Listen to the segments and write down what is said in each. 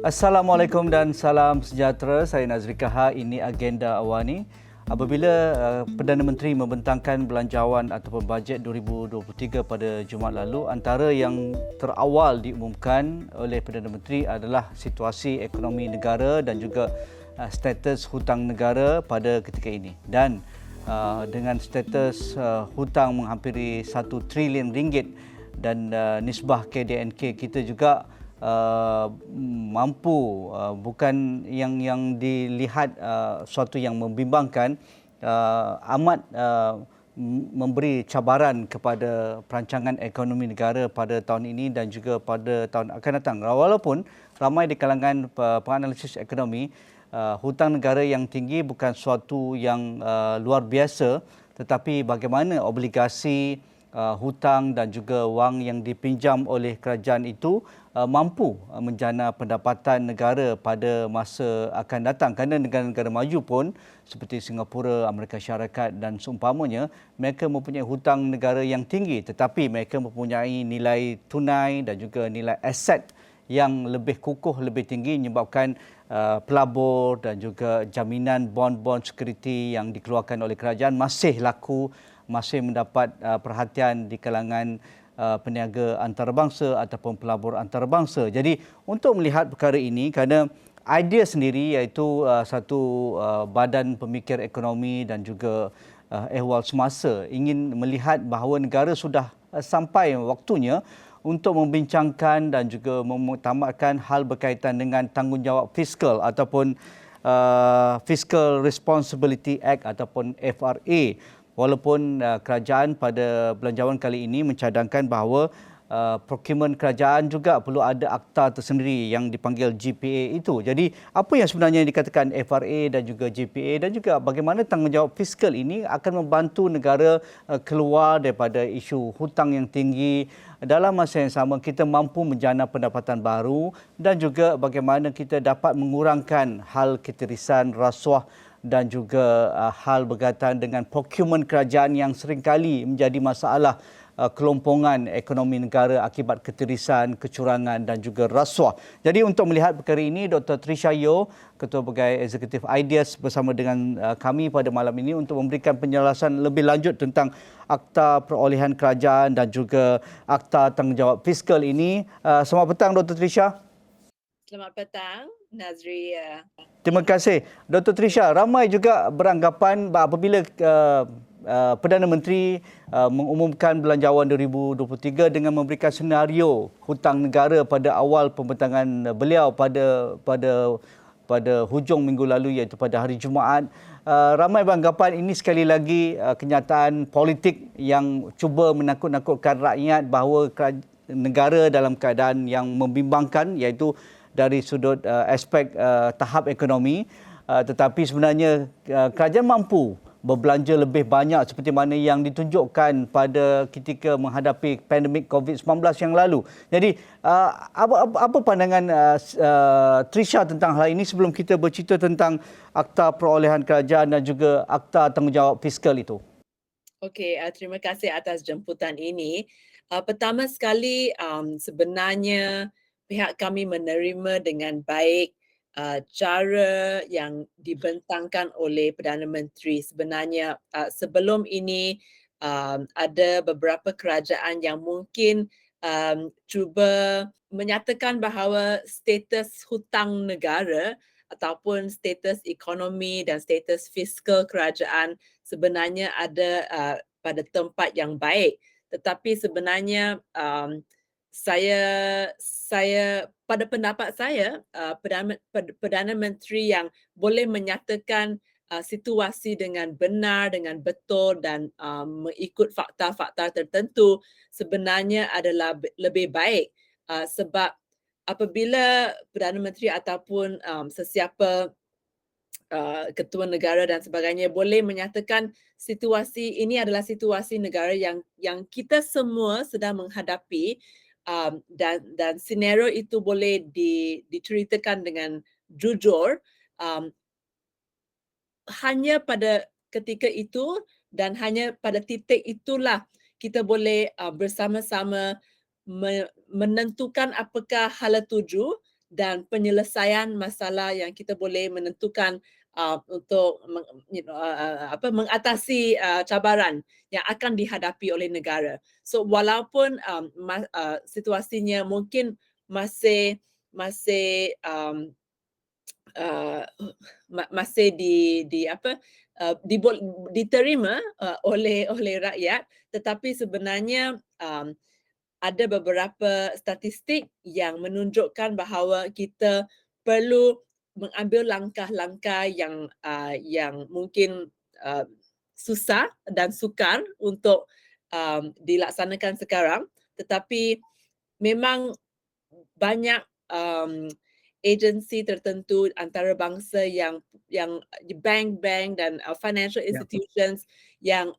Assalamualaikum dan salam sejahtera. Saya Nazri Kaha. Ini agenda awani. Apabila Perdana Menteri membentangkan belanjawan ataupun bajet 2023 pada Jumaat lalu, antara yang terawal diumumkan oleh Perdana Menteri adalah situasi ekonomi negara dan juga status hutang negara pada ketika ini. Dan dengan status hutang menghampiri 1 trilion ringgit dan nisbah KDNK kita juga mampu, bukan yang dilihat suatu yang membimbangkan, amat memberi cabaran kepada perancangan ekonomi negara pada tahun ini dan juga pada tahun akan datang. Walaupun ramai di kalangan penganalisis ekonomi, hutang negara yang tinggi bukan suatu yang luar biasa, tetapi bagaimana obligasi hutang dan juga wang yang dipinjam oleh kerajaan itu mampu menjana pendapatan negara pada masa akan datang. Kerana negara-negara maju pun seperti Singapura, Amerika Syarikat dan seumpamanya, mereka mempunyai hutang negara yang tinggi, tetapi mereka mempunyai nilai tunai dan juga nilai aset yang lebih kukuh, lebih tinggi, menyebabkan pelabur dan juga jaminan bond-bond security yang dikeluarkan oleh kerajaan masih laku, masih mendapat perhatian di kalangan peniaga antarabangsa ataupun pelabur antarabangsa. Jadi untuk melihat perkara ini, kerana idea sendiri iaitu satu badan pemikir ekonomi dan juga ehwal semasa ingin melihat bahawa negara sudah sampai waktunya untuk membincangkan dan juga memutamatkan hal berkaitan dengan tanggungjawab fiskal ataupun Fiscal Responsibility Act ataupun FRA. Walaupun kerajaan pada belanjawan kali ini mencadangkan bahawa procurement kerajaan juga perlu ada akta tersendiri yang dipanggil GPA itu. Jadi apa yang sebenarnya dikatakan FRA dan juga GPA dan juga bagaimana tanggungjawab fiskal ini akan membantu negara keluar daripada isu hutang yang tinggi. Dalam masa yang sama kita mampu menjana pendapatan baru dan juga bagaimana kita dapat mengurangkan hal ketirisan, rasuah dan juga hal berkaitan dengan procurement kerajaan yang seringkali menjadi masalah kelompongan ekonomi negara akibat ketirisan, kecurangan dan juga rasuah. Jadi untuk melihat perkara ini, Dr. Trisha Yeo, Ketua Pegawai Eksekutif Ideas bersama dengan kami pada malam ini untuk memberikan penjelasan lebih lanjut tentang Akta Perolehan Kerajaan dan juga Akta Tanggungjawab Fiskal ini. Selamat petang, Dr. Trisha. Selamat petang, Nazri. Terima kasih. Dr. Trisha, ramai juga beranggapan apabila Perdana Menteri mengumumkan belanjawan 2023 dengan memberikan senario hutang negara pada awal pembentangan beliau pada hujung minggu lalu iaitu pada hari Jumaat, ramai beranggapan ini sekali lagi kenyataan politik yang cuba menakut-nakutkan rakyat bahawa negara dalam keadaan yang membimbangkan iaitu dari sudut aspek tahap ekonomi, tetapi sebenarnya kerajaan mampu berbelanja lebih banyak seperti mana yang ditunjukkan pada ketika menghadapi pandemik COVID-19 yang lalu. Jadi apa pandangan Trisha tentang hal ini sebelum kita bercerita tentang Akta Perolehan Kerajaan dan juga Akta Tanggungjawab Fiskal itu? Okey, terima kasih atas jemputan ini. Pertama sekali, sebenarnya pihak kami menerima dengan baik cara yang dibentangkan oleh Perdana Menteri. Sebenarnya sebelum ini ada beberapa kerajaan yang mungkin cuba menyatakan bahawa status hutang negara ataupun status ekonomi dan status fiskal kerajaan sebenarnya ada pada tempat yang baik. Tetapi sebenarnya saya pada pendapat saya Perdana Menteri yang boleh menyatakan situasi dengan benar, dengan betul dan mengikut fakta-fakta tertentu sebenarnya adalah lebih baik sebab apabila Perdana Menteri ataupun sesiapa ketua negara dan sebagainya boleh menyatakan situasi ini adalah situasi negara yang kita semua sedang menghadapi dan senario itu boleh diceritakan dengan jujur hanya pada ketika itu dan hanya pada titik itulah kita boleh bersama-sama menentukan apakah hala tuju dan penyelesaian masalah yang kita boleh menentukan untuk mengatasi cabaran yang akan dihadapi oleh negara. So walaupun situasinya mungkin masih uh, masih diterima oleh rakyat, tetapi sebenarnya ada beberapa statistik yang menunjukkan bahawa kita perlu mengambil langkah-langkah yang mungkin susah dan sukar untuk dilaksanakan sekarang, tetapi memang banyak agensi tertentu antarabangsa yang bank-bank dan financial Ya. institutions yang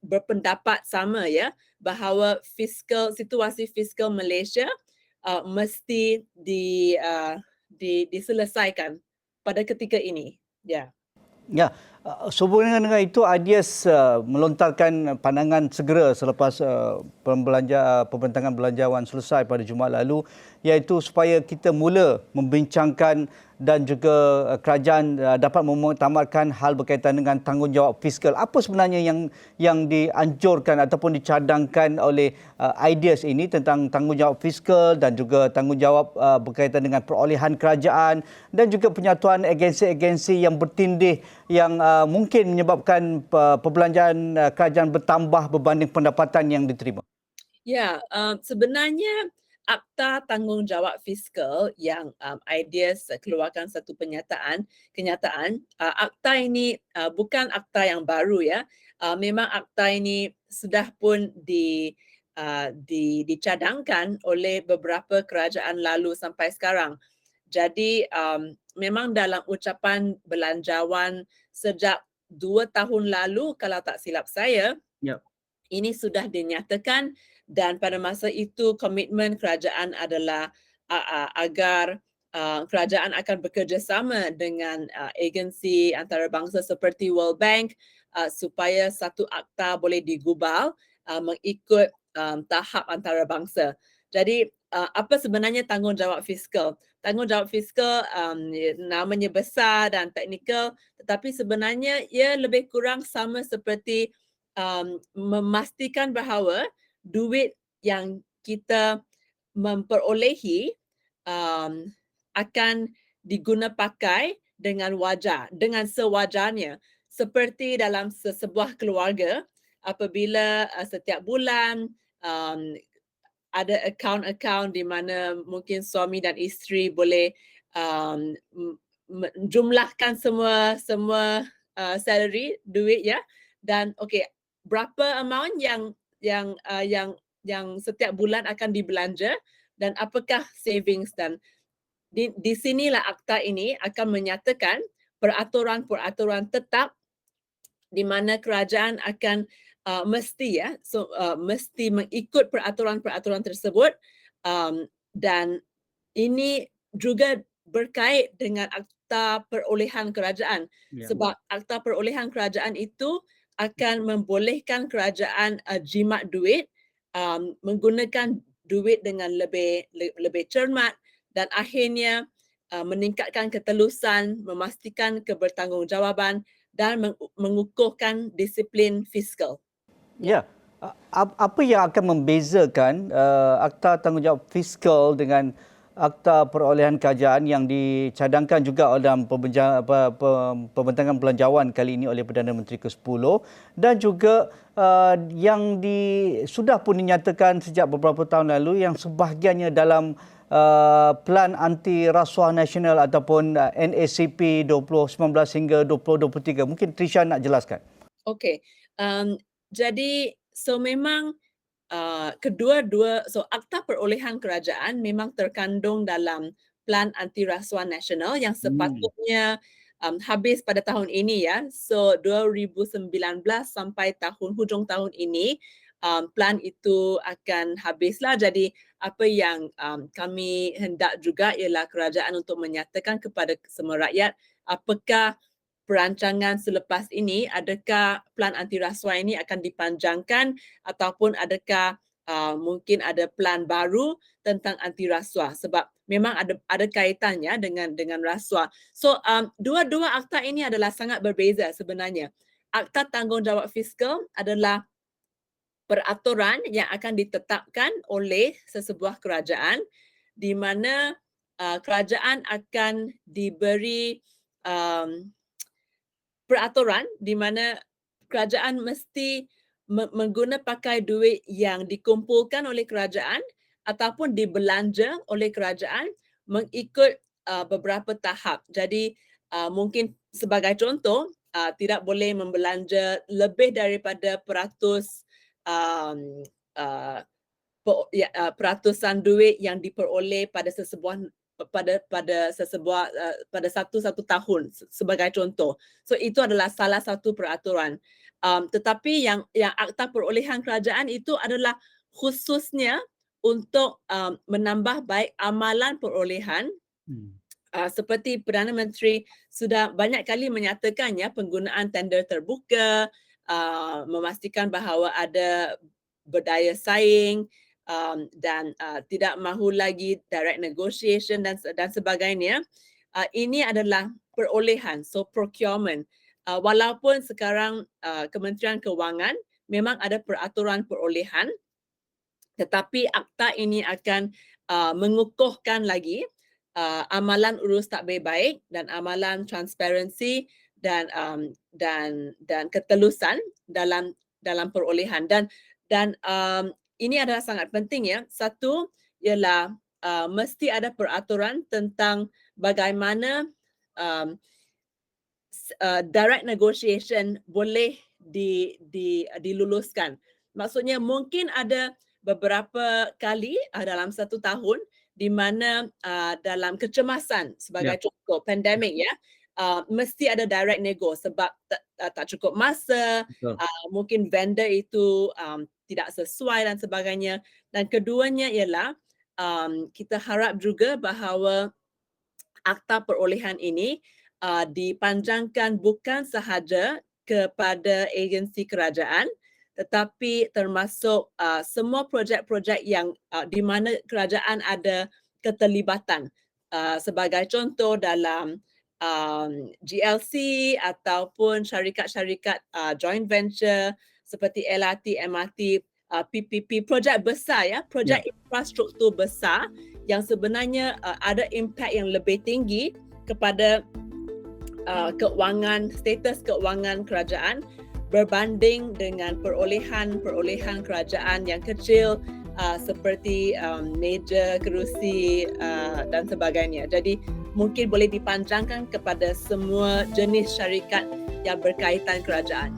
berpendapat sama ya, bahawa situasi fiskal Malaysia mesti diselesaikan pada ketika ini. Ya. Ya, sehubungan dengan itu, IDS melontarkan pandangan segera selepas pembentangan belanjawan selesai pada Jumaat lalu, iaitu supaya kita mula membincangkan dan juga kerajaan dapat memuktamadkan hal berkaitan dengan tanggungjawab fiskal. Apa sebenarnya yang dianjurkan ataupun dicadangkan oleh IDS ini tentang tanggungjawab fiskal dan juga tanggungjawab berkaitan dengan perolehan kerajaan dan juga penyatuan agensi-agensi yang bertindih yang mungkin menyebabkan perbelanjaan kerajaan bertambah berbanding pendapatan yang diterima? Ya, sebenarnya Akta Tanggungjawab Fiskal yang IDS keluarkan satu kenyataan, akta ini bukan akta yang baru ya. Memang akta ini sudah pun dicadangkan oleh beberapa kerajaan lalu sampai sekarang. Jadi memang dalam ucapan belanjawan sejak 2 tahun lalu kalau tak silap saya, Ya. ini sudah dinyatakan dan pada masa itu komitmen kerajaan adalah agar kerajaan akan bekerjasama dengan agensi antarabangsa seperti World Bank supaya satu akta boleh digubal mengikut tahap antarabangsa. Jadi apa sebenarnya tanggungjawab fiskal? Tanggungjawab fiskal namanya besar dan teknikal, tetapi sebenarnya ia lebih kurang sama seperti memastikan bahawa duit yang kita memperolehi akan diguna pakai dengan sewajarnya. Seperti dalam sebuah keluarga, apabila setiap bulan ada akaun-akaun di mana mungkin suami dan isteri boleh jumlahkan semua salary duit ya, dan okey, berapa amount yang setiap bulan akan dibelanja dan apakah savings, dan di sinilah akta ini akan menyatakan peraturan-peraturan tetap di mana kerajaan akan mesti mengikut peraturan-peraturan tersebut, dan ini juga berkait dengan akta perolehan kerajaan, Ya. sebab akta perolehan kerajaan itu akan membolehkan kerajaan jimat duit, menggunakan duit dengan lebih cermat dan akhirnya meningkatkan ketelusan, memastikan kebertanggungjawaban dan mengukuhkan disiplin fiskal. Ya. Apa yang akan membezakan akta tanggungjawab fiskal dengan akta perolehan kerajaan yang dicadangkan juga dalam pembentangan belanjawan kali ini oleh Perdana Menteri ke-10 dan juga yang sudah pun dinyatakan sejak beberapa tahun lalu yang sebahagiannya dalam Plan Anti Rasuah Nasional ataupun NACP 2019 hingga 2023. Mungkin Trisha nak jelaskan. Okey. Jadi memang akta perolehan kerajaan memang terkandung dalam Plan Anti Rasuah Nasional yang sepatutnya habis pada tahun ini ya. So 2019 sampai hujung tahun ini plan itu akan habislah. Jadi apa yang kami hendak juga ialah kerajaan untuk menyatakan kepada semua rakyat apakah perancangan selepas ini, adakah plan anti rasuah ini akan dipanjangkan ataupun adakah mungkin ada plan baru tentang anti rasuah sebab memang ada kaitannya dengan rasuah. So dua-dua akta ini adalah sangat berbeza sebenarnya. Akta tanggungjawab fiskal adalah peraturan yang akan ditetapkan oleh sesebuah kerajaan di mana kerajaan akan diberi peraturan di mana kerajaan mesti mengguna pakai duit yang dikumpulkan oleh kerajaan ataupun dibelanja oleh kerajaan mengikut beberapa tahap. Jadi mungkin sebagai contoh, tidak boleh membelanja lebih daripada peratus peratusan duit yang diperoleh pada sesebuah pada satu tahun sebagai contoh. So itu adalah salah satu peraturan. Tetapi yang akta perolehan kerajaan itu adalah khususnya untuk menambah baik amalan perolehan. Seperti Perdana Menteri sudah banyak kali menyatakannya penggunaan tender terbuka, memastikan bahawa ada berdaya saing dan tidak mahu lagi direct negotiation dan sebagainya. Ini adalah perolehan, so procurement. Walaupun sekarang Kementerian Kewangan memang ada peraturan perolehan, tetapi akta ini akan mengukuhkan lagi amalan urus takbir baik dan amalan transparansi dan ketelusan dalam perolehan dan ini adalah sangat penting ya. Satu ialah mesti ada peraturan tentang bagaimana direct negotiation boleh diluluskan. Maksudnya mungkin ada beberapa kali dalam satu tahun di mana dalam kecemasan sebagai contoh pandemik ya, mesti ada direct nego sebab tak cukup masa, mungkin vendor itu tidak sesuai dan sebagainya. Dan keduanya ialah kita harap juga bahawa akta perolehan ini dipanjangkan bukan sahaja kepada agensi kerajaan tetapi termasuk semua projek-projek yang di mana kerajaan ada keterlibatan. Sebagai contoh dalam GLC ataupun syarikat-syarikat joint venture seperti LRT, MRT, PPP, projek besar ya, projek infrastruktur besar yang sebenarnya ada impak yang lebih tinggi kepada keuangan, status keuangan kerajaan berbanding dengan perolehan kerajaan yang kecil seperti meja, kerusi dan sebagainya. Jadi mungkin boleh dipanjangkan kepada semua jenis syarikat yang berkaitan kerajaan.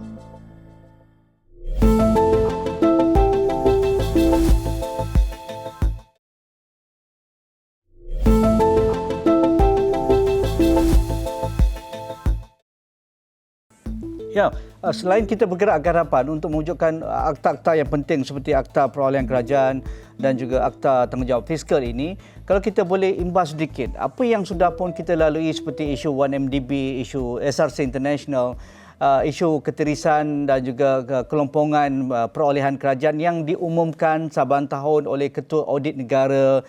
Ya, selain kita bergerak ke hadapan untuk mewujudkan akta-akta yang penting seperti akta perolehan kerajaan dan juga akta tanggungjawab fiskal ini, kalau kita boleh imbas sedikit, apa yang sudah pun kita lalui seperti isu 1MDB, isu SRC International, isu keterisan dan juga kelompongan perolehan kerajaan yang diumumkan saban tahun oleh Ketua Audit Negara,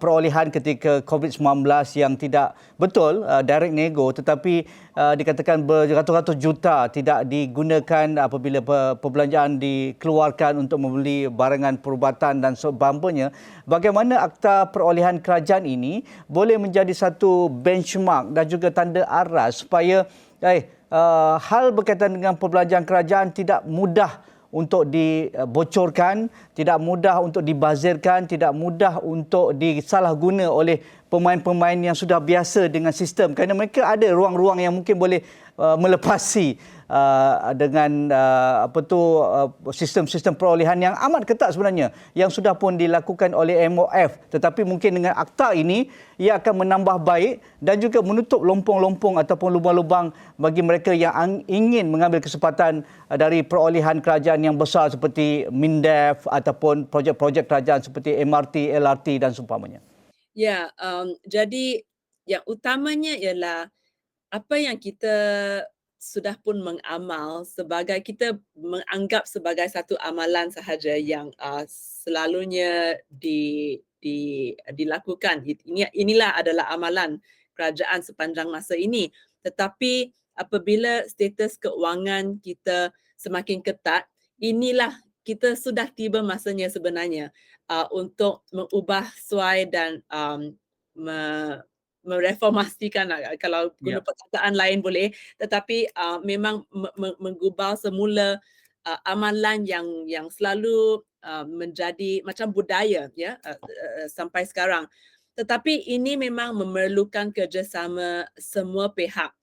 perolehan ketika COVID-19 yang tidak betul, direct nego, tetapi dikatakan beratus-ratus juta tidak digunakan apabila perbelanjaan dikeluarkan untuk membeli barangan perubatan dan sebagainya. Bagaimana akta perolehan kerajaan ini boleh menjadi satu benchmark dan juga tanda aras supaya hal berkaitan dengan perbelanjaan kerajaan tidak mudah untuk dibocorkan, tidak mudah untuk dibazirkan, tidak mudah untuk disalahguna oleh pemain-pemain yang sudah biasa dengan sistem, kerana mereka ada ruang-ruang yang mungkin boleh melepasi dengan sistem-sistem perolehan yang amat ketat sebenarnya yang sudah pun dilakukan oleh MOF, tetapi mungkin dengan akta ini ia akan menambah baik dan juga menutup lompong-lompong ataupun lubang-lubang bagi mereka yang ingin mengambil kesempatan dari perolehan kerajaan yang besar seperti MINDEF ataupun projek-projek kerajaan seperti MRT, LRT dan seumpamanya. Ya, jadi yang utamanya ialah apa yang kita sudah pun mengamal sebagai kita menganggap sebagai satu amalan sahaja yang selalunya dilakukan. Inilah adalah amalan kerajaan sepanjang masa ini. Tetapi apabila status keuangan kita semakin ketat, inilah kita sudah tiba masanya sebenarnya untuk mengubah suai dan mereformasikan, kalau guna Ya. perkataan lain boleh, tetapi memang menggubal semula amalan yang selalu menjadi macam budaya ya sampai sekarang. Tetapi ini memang memerlukan kerjasama semua pihak.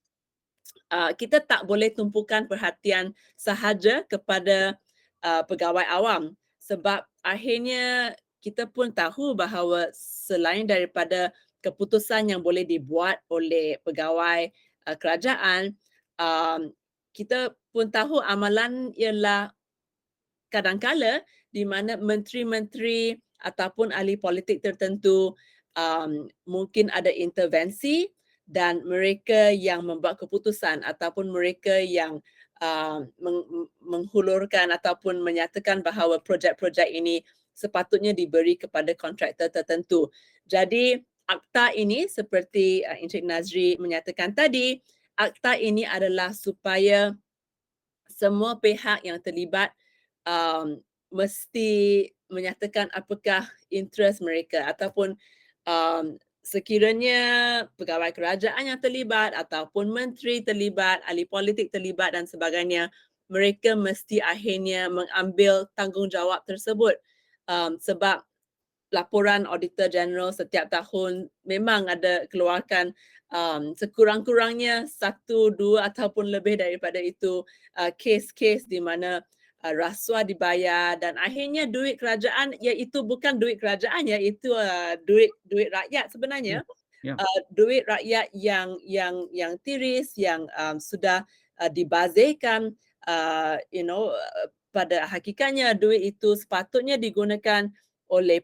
Kita tak boleh tumpukan perhatian sahaja kepada pegawai awam sebab akhirnya kita pun tahu bahawa selain daripada keputusan yang boleh dibuat oleh pegawai kerajaan, kita pun tahu amalan ialah kadangkala di mana menteri-menteri ataupun ahli politik tertentu mungkin ada intervensi dan mereka yang membuat keputusan ataupun mereka yang menghulurkan ataupun menyatakan bahawa projek-projek ini sepatutnya diberi kepada kontraktor tertentu. Jadi akta ini seperti Encik Nazri menyatakan tadi, akta ini adalah supaya semua pihak yang terlibat mesti menyatakan apakah interest mereka ataupun sekiranya pegawai kerajaan yang terlibat ataupun menteri terlibat, ahli politik terlibat dan sebagainya, mereka mesti akhirnya mengambil tanggungjawab tersebut sebab laporan Auditor General setiap tahun memang ada keluarkan sekurang-kurangnya 1, 2 ataupun lebih daripada itu kes-kes di mana rasuah dibayar dan akhirnya duit kerajaan iaitu bukan duit kerajaan iaitu duit rakyat sebenarnya. Ya. Duit rakyat yang tiris yang sudah dibazirkan pada hakikatnya duit itu sepatutnya digunakan oleh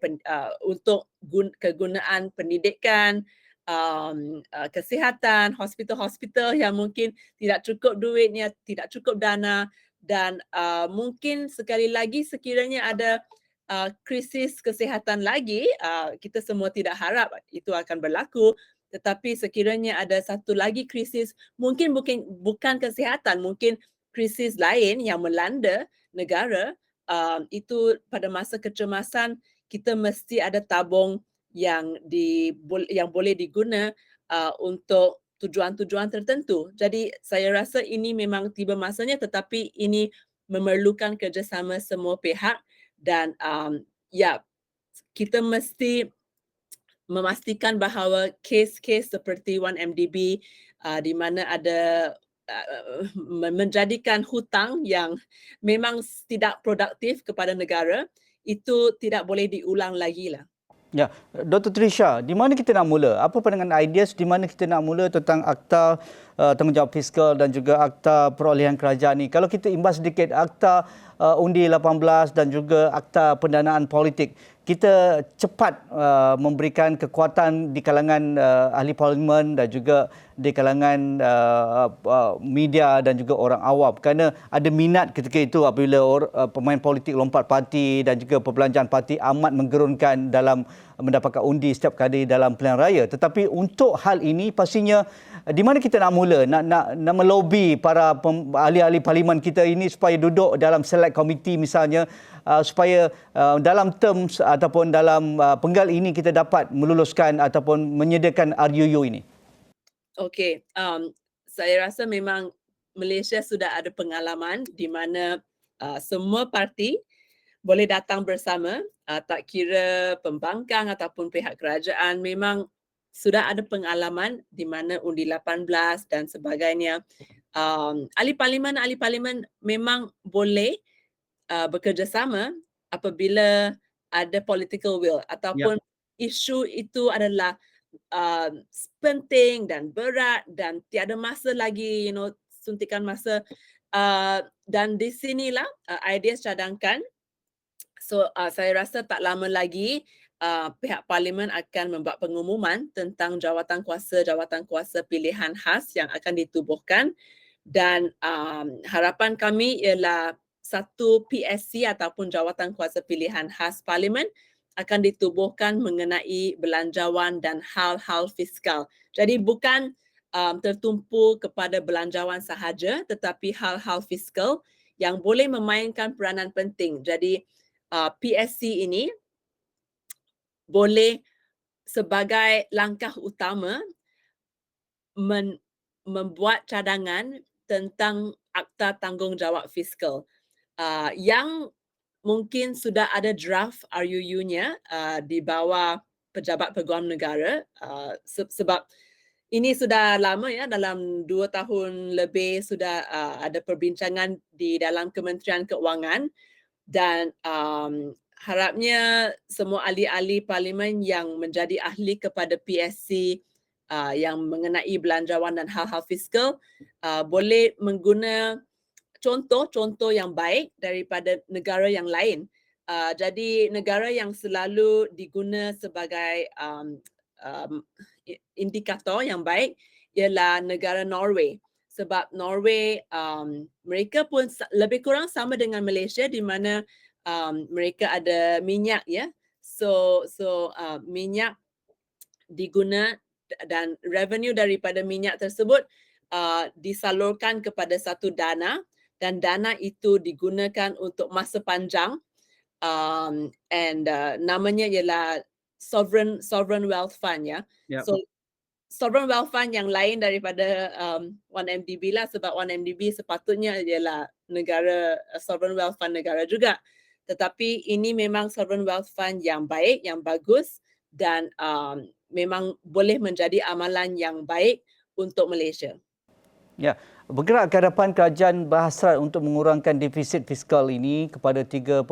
untuk kegunaan pendidikan, kesihatan, hospital-hospital yang mungkin tidak cukup duitnya, tidak cukup dana dan mungkin sekali lagi sekiranya ada krisis kesihatan lagi, kita semua tidak harap itu akan berlaku, tetapi sekiranya ada satu lagi krisis, mungkin bukan kesihatan, mungkin krisis lain yang melanda negara, itu pada masa kecemasan kita mesti ada tabung yang boleh diguna untuk tujuan-tujuan tertentu. Jadi saya rasa ini memang tiba masanya tetapi ini memerlukan kerjasama semua pihak dan kita mesti memastikan bahawa kes-kes seperti 1MDB di mana ada menjadikan hutang yang memang tidak produktif kepada negara itu tidak boleh diulang lagi lah. Ya, Dr. Trisha, di mana kita nak mula? Apa pandangan ideas di mana kita nak mula tentang akta tanggungjawab fiskal dan juga akta perolehan kerajaan ni? Kalau kita imbas sedikit akta undi 18 dan juga akta pendanaan politik, kita cepat memberikan kekuatan di kalangan ahli parlimen dan juga di kalangan media dan juga orang awam kerana ada minat ketika itu apabila pemain politik lompat parti dan juga perbelanjaan parti amat menggerunkan dalam mendapatkan undi setiap kali dalam pilihan raya. Tetapi untuk hal ini pastinya di mana kita nak mula nak melobi para ahli-ahli parlimen kita ini supaya duduk dalam select committee misalnya supaya dalam terms ataupun dalam penggal ini kita dapat meluluskan ataupun menyediakan RUU ini. Okey, saya rasa memang Malaysia sudah ada pengalaman di mana semua parti boleh datang bersama, tak kira pembangkang ataupun pihak kerajaan, memang sudah ada pengalaman di mana undi 18 dan sebagainya. Ahli parlimen memang boleh bekerjasama apabila ada political will ataupun isu itu adalah penting dan berat dan tiada masa lagi, suntikan masa. Dan di sinilah ideas cadangkan. So saya rasa tak lama lagi pihak parlimen akan membuat pengumuman tentang jawatan kuasa pilihan khas yang akan ditubuhkan Dan harapan kami ialah satu PSC ataupun Jawatan Kuasa Pilihan Khas Parlimen akan ditubuhkan mengenai belanjawan dan hal-hal fiskal. Jadi bukan tertumpu kepada belanjawan sahaja, tetapi hal-hal fiskal yang boleh memainkan peranan penting. Jadi PSC ini boleh sebagai langkah utama membuat cadangan tentang Akta Tanggungjawab Fiskal yang mungkin sudah ada draft RUU-nya di bawah Pejabat Peguam Negara sebab ini sudah lama ya, dalam 2 tahun lebih sudah ada perbincangan di dalam Kementerian Keuangan dan harapnya semua ahli-ahli parlimen yang menjadi ahli kepada PSC yang mengenai belanjawan dan hal-hal fiskal boleh mengguna contoh-contoh yang baik daripada negara yang lain. Jadi negara yang selalu diguna sebagai indikator yang baik ialah negara Norway. Sebab Norway mereka pun lebih kurang sama dengan Malaysia di mana mereka ada minyak ya. So minyak diguna dan revenue daripada minyak tersebut disalurkan kepada satu dana dan dana itu digunakan untuk masa panjang and namanya ialah sovereign wealth fund ya. Yep. So sovereign wealth fund yang lain daripada 1MDB lah sebab 1MDB sepatutnya ialah negara sovereign wealth fund negara juga. Tetapi ini memang sovereign wealth fund yang baik, yang bagus dan memang boleh menjadi amalan yang baik untuk Malaysia. Ya, bergerak ke hadapan kerajaan berhasrat untuk mengurangkan defisit fiskal ini kepada 3.2%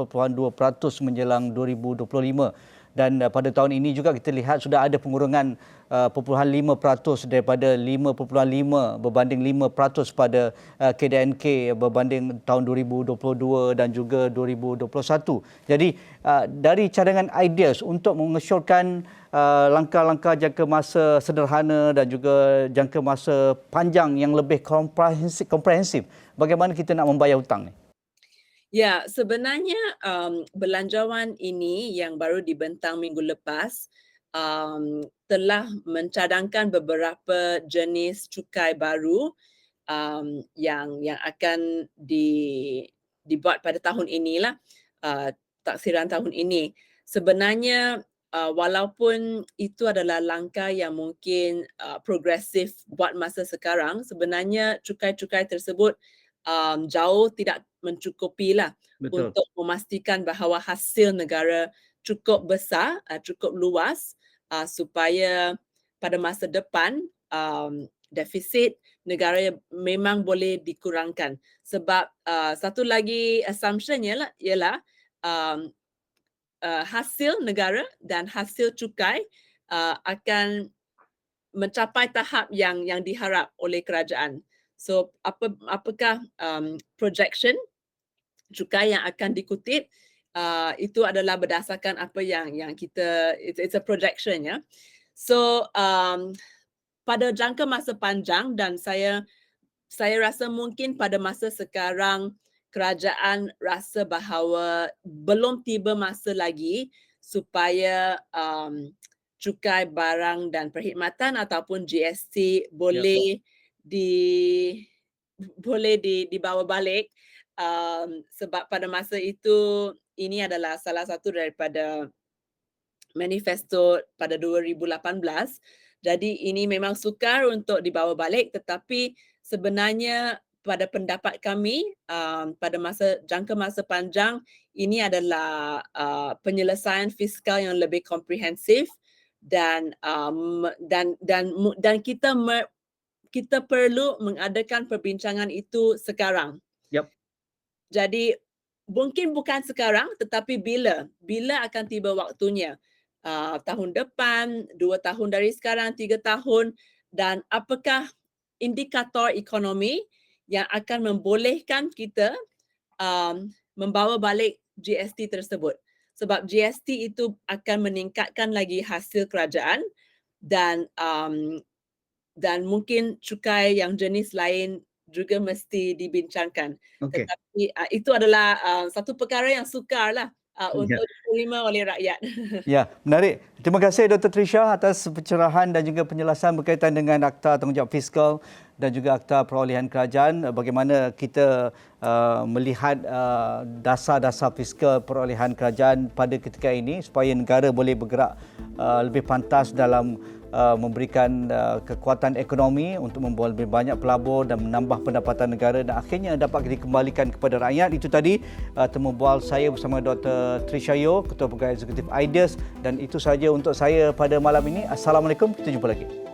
menjelang 2025. Dan pada tahun ini juga kita lihat sudah ada pengurangan 0.5% daripada 5.5 berbanding 5% pada KDNK berbanding tahun 2022 dan juga 2021. Jadi dari cadangan ideas untuk mengesyorkan langkah-langkah jangka masa sederhana dan juga jangka masa panjang yang lebih komprehensif, bagaimana kita nak membayar hutang ni? Ya, sebenarnya belanjawan ini yang baru dibentang minggu lepas telah mencadangkan beberapa jenis cukai baru yang akan dibuat pada tahun inilah, taksiran tahun ini. Sebenarnya walaupun itu adalah langkah yang mungkin progresif buat masa sekarang, sebenarnya cukai-cukai tersebut jauh tidak mencukupi lah untuk memastikan bahawa hasil negara cukup besar, cukup luas supaya pada masa depan defisit negara memang boleh dikurangkan. Sebab satu lagi assumption ialah hasil negara dan hasil cukai akan mencapai tahap yang diharap oleh kerajaan. So apakah projection cukai yang akan dikutip itu adalah berdasarkan apa yang kita it's a projection ya. So pada jangka masa panjang dan saya rasa mungkin pada masa sekarang kerajaan rasa bahawa belum tiba masa lagi supaya cukai barang dan perkhidmatan ataupun GST boleh dibawa balik sebab pada masa itu ini adalah salah satu daripada manifesto pada 2018. Jadi ini memang sukar untuk dibawa balik tetapi sebenarnya pada pendapat kami pada jangka masa panjang ini adalah penyelesaian fiskal yang lebih komprehensif dan kita perlu mengadakan perbincangan itu sekarang. Yep. Jadi mungkin bukan sekarang tetapi bila akan tiba waktunya. Tahun depan, 2 tahun dari sekarang, 3 tahun dan apakah indikator ekonomi yang akan membolehkan kita membawa balik GST tersebut. Sebab GST itu akan meningkatkan lagi hasil kerajaan dan mungkin cukai yang jenis lain juga mesti dibincangkan. Okey. Tetapi itu adalah satu perkara yang sukarlah Ya. untuk diterima oleh rakyat. Ya, menarik. Terima kasih Dr. Trisha atas pencerahan dan juga penjelasan berkaitan dengan Akta Tanggungjawab Fiskal dan juga Akta Perolehan Kerajaan. Bagaimana kita melihat dasar-dasar fiskal perolehan kerajaan pada ketika ini supaya negara boleh bergerak lebih pantas dalam memberikan kekuatan ekonomi untuk membawa lebih banyak pelabur dan menambah pendapatan negara dan akhirnya dapat dikembalikan kepada rakyat. Itu tadi temu bual saya bersama Dr. Trisha Yeoh, Ketua Pegawai Eksekutif Ideas, dan itu sahaja untuk saya pada malam ini. Assalamualaikum, kita jumpa lagi.